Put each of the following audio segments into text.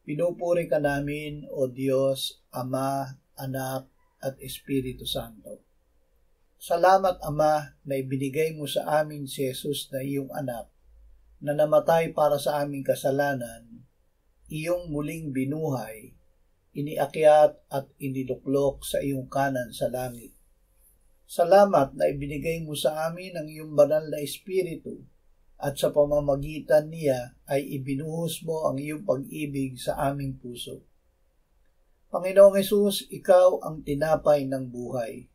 Pinupuri ka namin, O Diyos, Ama, Anak, at Espiritu Santo. Salamat, Ama, na ibinigay mo sa amin si Jesus na iyong anak, na namatay para sa aming kasalanan, iyong muling binuhay, iniakyat at iniluklok sa iyong kanan sa langit. Salamat na ibinigay mo sa amin ang iyong banal na Espiritu, at sa pamamagitan niya ay ibinuhos mo ang iyong pag-ibig sa aming puso. Panginoong Hesus, ikaw ang tinapay ng buhay.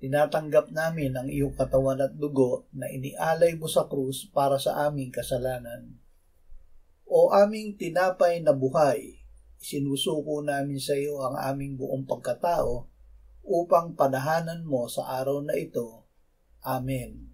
Tinatanggap namin ang iyong katawan at dugo na inialay mo sa krus para sa aming kasalanan. O aming tinapay na buhay, sinusuko namin sa iyo ang aming buong pagkatao upang panahanan mo sa araw na ito. Amen.